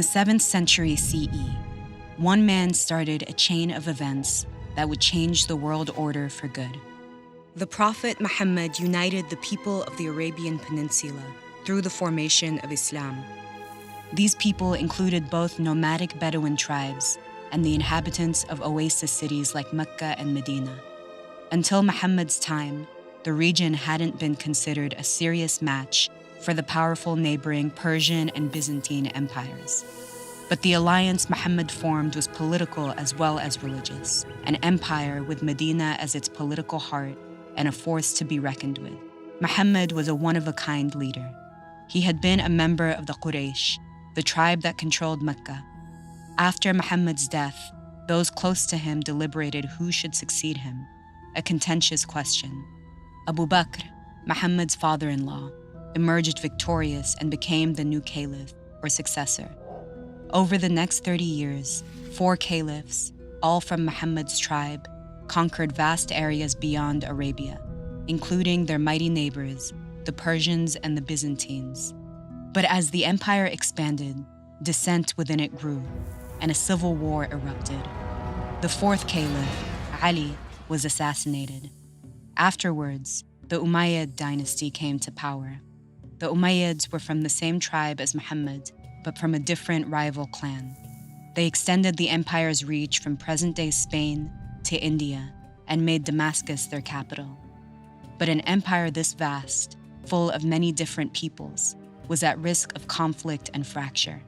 the 7th century CE, one man started a chain of events that would change the world order for good. The Prophet Muhammad united the people of the Arabian Peninsula through the formation of Islam. These people included both nomadic Bedouin tribes and the inhabitants of oasis cities like Mecca and Medina. Until Muhammad's time, the region hadn't been considered a serious match for the powerful neighboring Persian and Byzantine empires. But the alliance Muhammad formed was political as well as religious, an empire with Medina as its political heart and a force to be reckoned with. Muhammad was a one-of-a-kind leader. He had been a member of the Quraysh, the tribe that controlled Mecca. After Muhammad's death, those close to him deliberated who should succeed him, a contentious question. Abu Bakr, Muhammad's father-in-law, emerged victorious and became the new caliph, or successor. Over the next 30 years, 4 caliphs, all from Muhammad's tribe, conquered vast areas beyond Arabia, including their mighty neighbors, the Persians and the Byzantines. But as the empire expanded, dissent within it grew, and a civil war erupted. The 4th caliph, Ali, was assassinated. Afterwards, the Umayyad dynasty came to power. The Umayyads were from the same tribe as Muhammad, but from a different rival clan. They extended the empire's reach from present-day Spain to India and made Damascus their capital. But an empire this vast, full of many different peoples, was at risk of conflict and fracture.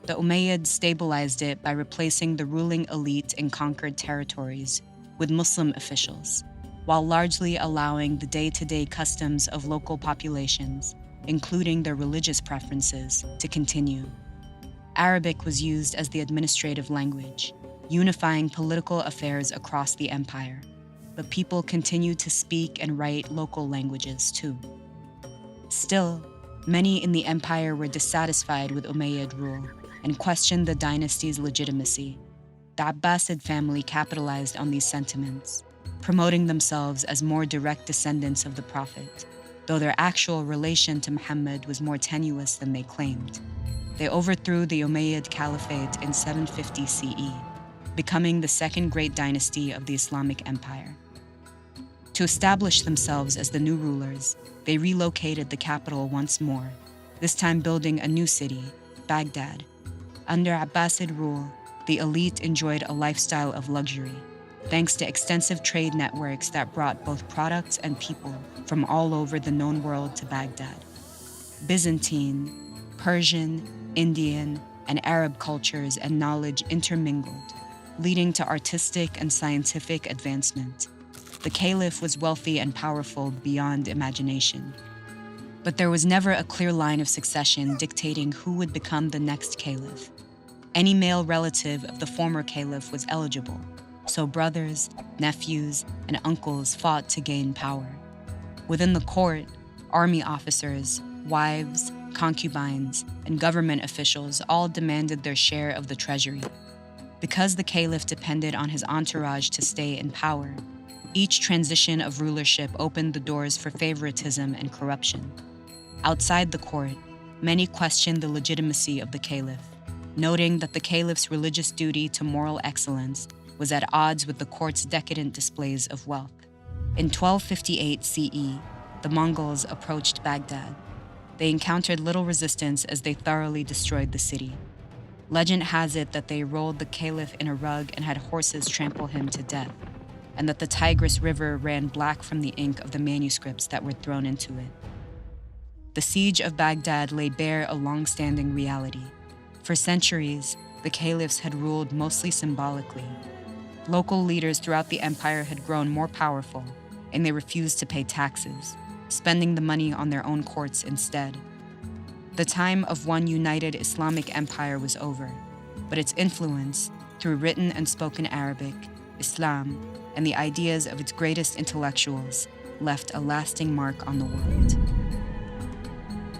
The Umayyads stabilized it by replacing the ruling elite in conquered territories with Muslim officials, while largely allowing the day-to-day customs of local populations, including their religious preferences, to continue. Arabic was used as the administrative language, unifying political affairs across the empire, but people continued to speak and write local languages too. Still, many in the empire were dissatisfied with Umayyad rule and questioned the dynasty's legitimacy. The Abbasid family capitalized on these sentiments, promoting themselves as more direct descendants of the Prophet, though their actual relation to Muhammad was more tenuous than they claimed. They overthrew the Umayyad Caliphate in 750 CE, becoming the second great dynasty of the Islamic Empire. To establish themselves as the new rulers, they relocated the capital once more, this time building a new city, Baghdad. Under Abbasid rule, the elite enjoyed a lifestyle of luxury, thanks to extensive trade networks that brought both products and people from all over the known world to Baghdad. Byzantine, Persian, Indian, and Arab cultures and knowledge intermingled, leading to artistic and scientific advancement. The caliph was wealthy and powerful beyond imagination. But there was never a clear line of succession dictating who would become the next caliph. Any male relative of the former caliph was eligible, so brothers, nephews, and uncles fought to gain power. Within the court, army officers, wives, concubines, and government officials all demanded their share of the treasury. Because the caliph depended on his entourage to stay in power, each transition of rulership opened the doors for favoritism and corruption. Outside the court, many questioned the legitimacy of the caliph, noting that the caliph's religious duty to moral excellence was at odds with the court's decadent displays of wealth. In 1258 CE, the Mongols approached Baghdad. They encountered little resistance as they thoroughly destroyed the city. Legend has it that they rolled the caliph in a rug and had horses trample him to death, and that the Tigris River ran black from the ink of the manuscripts that were thrown into it. The siege of Baghdad lay bare a long-standing reality. For centuries, the caliphs had ruled mostly symbolically. Local leaders throughout the empire had grown more powerful, and they refused to pay taxes, spending the money on their own courts instead. The time of one united Islamic empire was over, but its influence, through written and spoken Arabic, Islam, and the ideas of its greatest intellectuals, left a lasting mark on the world.